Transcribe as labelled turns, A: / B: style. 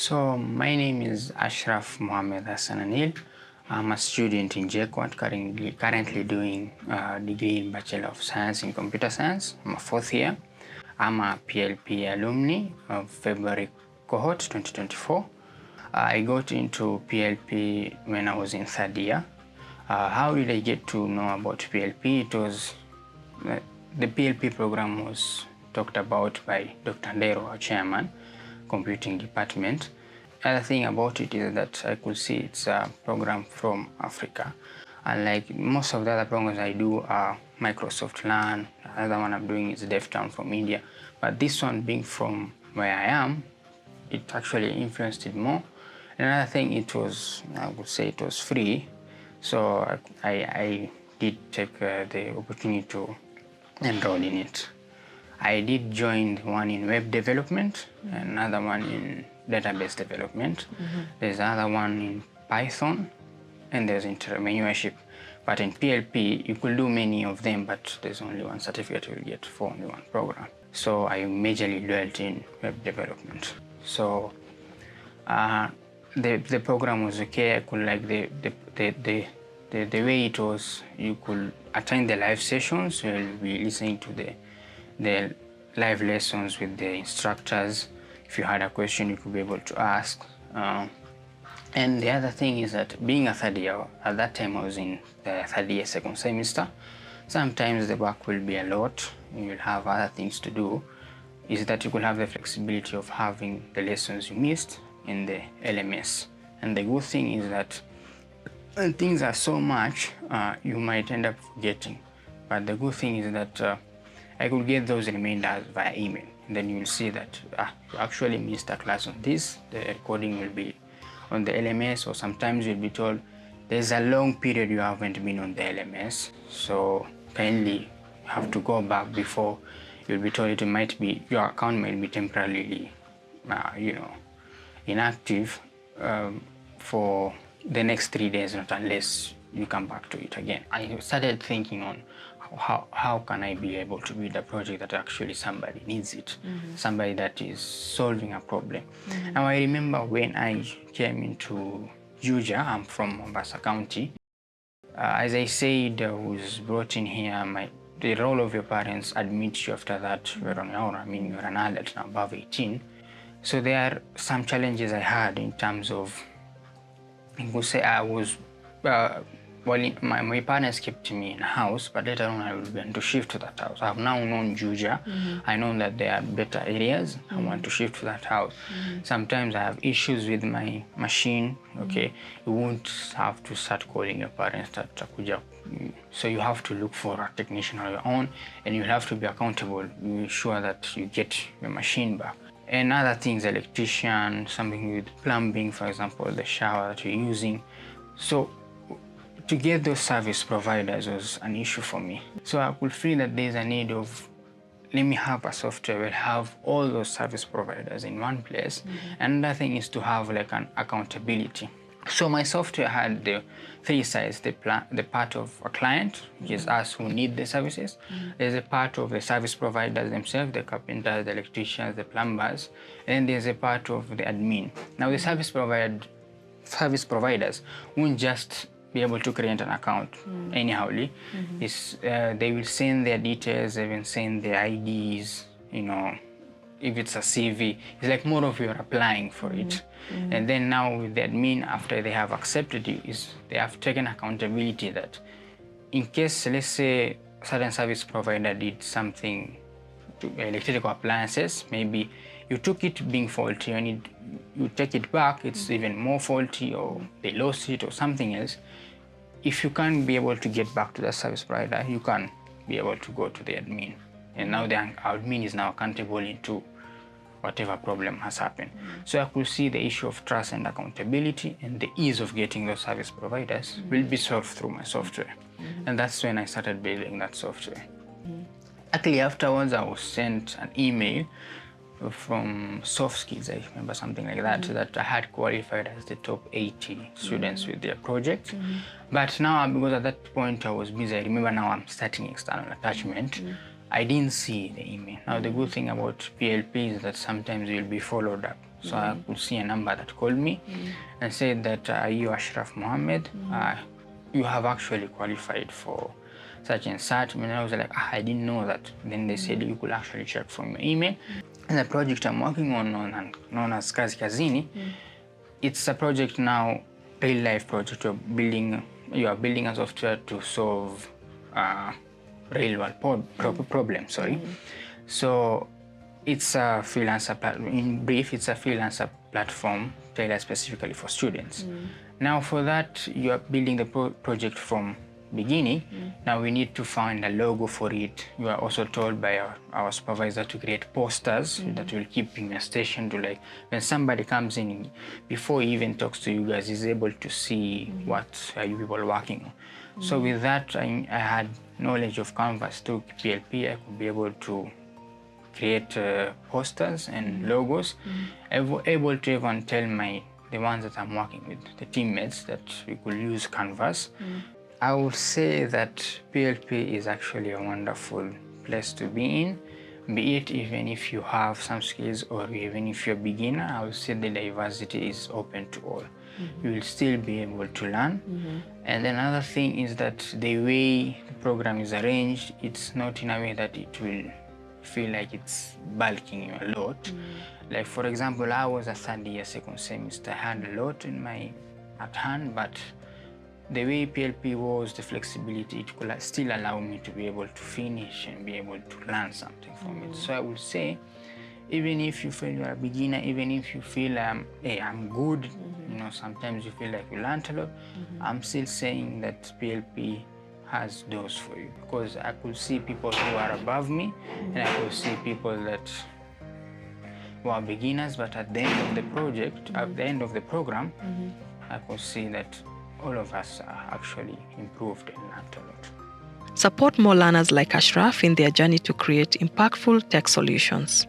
A: So my name is Asharaf Mohammed Hassan Anil. I'm a student in JKUAT, currently doing a degree in Bachelor of Science in Computer Science. I'm a fourth year. I'm a PLP alumni of February cohort 2024. I got into PLP when I was in third year. How did I get to know about PLP? It was the PLP program was talked about by Dr. Ndero, our chairman, computing department. Other thing about it is that I could see it's a program from Africa. And like most of the other programs I do are Microsoft Learn. Another one I'm doing is DevTown from India. But this one being from where I am, it actually influenced it more. Another thing, it was, I would say it was free. So I did take the opportunity to enroll in it. I did join one in web development, another one in database development. There's another one in Python, and there's entrepreneurship. But in PLP, you could do many of them, but there's only one certificate you'll get for only one program. So I majorly dwelt in web development. So the program was okay. I could like the way it was. You could attend the live sessions. You'll be listening to the live lessons with the instructors. If you had a question, you could be able to ask. And the other thing is that being a third year, at that time I was in the third year second semester, sometimes the work will be a lot, you'll have other things to do, is that you could have the flexibility of having the lessons you missed in the LMS. And the good thing is that when things are so much, you might end up forgetting. But the good thing is that I could get those reminders via email. And then you will see that you actually missed a class on this, the recording will be on the LMS, or sometimes you'll be told there's a long period you haven't been on the LMS. So kindly you have to go back before you'll be told it might be, your account might be temporarily, inactive for the next 3 days, not unless you come back to it again. I started thinking on how can I be able to build a project that actually somebody needs it, somebody that is solving a problem. Now I remember when I came into Juja, I'm from Mombasa County. As I said, I was brought in here, the role of your parents admits you after that, you're on your own. I mean, you're an adult now, above 18. So there are some challenges I had in terms of, I would say I was, my parents kept me in a house, but later on I would want to shift to that house. I've now known Juja. I know that there are better areas. I want to shift to that house. Sometimes I have issues with my machine. Okay, you won't have to start calling your parents that takuja. So you have to look for a technician on your own, and you have to be accountable. You ensure that you get your machine back. And other things, electrician, something with plumbing, for example, the shower that you're using. So to get those service providers was an issue for me. So I could feel that there's a need of, let me have a software where I have all those service providers in one place. Another thing is to have like an accountability. So my software had the three sides, the part of a client, which is us who need the services. There's a part of the service providers themselves, the carpenters, the electricians, the plumbers, and there's a part of the admin. Now the service providers won't just be able to create an account anyhowly. They will send their details, they will send their IDs, if it's a CV, it's like more of you're applying for it. And then now with the admin, after they have accepted you, they have taken accountability that in case, let's say, a certain service provider did something to electrical appliances, maybe you took it being faulty and you take it back, it's even more faulty, or they lost it or something else. If you can't be able to get back to the service provider, you can be able to go to the admin. And now the admin is now accountable into whatever problem has happened. So I could see the issue of trust and accountability, and the ease of getting those service providers will be solved through my software. And that's when I started building that software. Actually, afterwards, I was sent an email from Soft Skills, I remember something like that, that I had qualified as the top 80 students with their project. But now, because at that point I was busy, I remember now I'm starting external attachment, I didn't see the email. Now the good thing about PLP is that sometimes you'll be followed up. So I could see a number that called me and said that, are you Asharaf Mohammed? You have actually qualified for such and such. And I was like, I didn't know that. Then they said you could actually check from your email. And the project I'm working on, known as Kazi Kazini, it's a project now, real life project. You are building a software to solve real world problems. So it's a freelancer in brief, it's a freelancer platform tailored specifically for students. Now for that, you are building the project from beginning. Now we need to find a logo for it. You are also told by our supervisor to create posters that will keep in your station to, like, when somebody comes in, before he even talks to you guys, he's able to see what are you people working on. So with that, I had knowledge of Canvas to PLP. I could be able to create posters and logos. Able to even tell the ones that I'm working with, the teammates, that we could use Canvas. I would say that PLP is actually a wonderful place to be in, be it even if you have some skills or even if you're a beginner. I would say the diversity is open to all. You will still be able to learn. And another thing is that the way the program is arranged, it's not in a way that it will feel like it's bulking you a lot. Like for example, I was a third year, second semester, I had a lot at hand, but the way PLP was, the flexibility, it could still allow me to be able to finish and be able to learn something from it. So I would say, even if you feel you're a beginner, even if you feel, hey, I'm good, you know, sometimes you feel like you learned a lot, I'm still saying that PLP has doors for you, because I could see people who are above me and I could see people that were beginners, but at the end of the project, at the end of the program, I could see that all of us are actually improved and learned a lot.
B: Support more learners like Asharaf in their journey to create impactful tech solutions.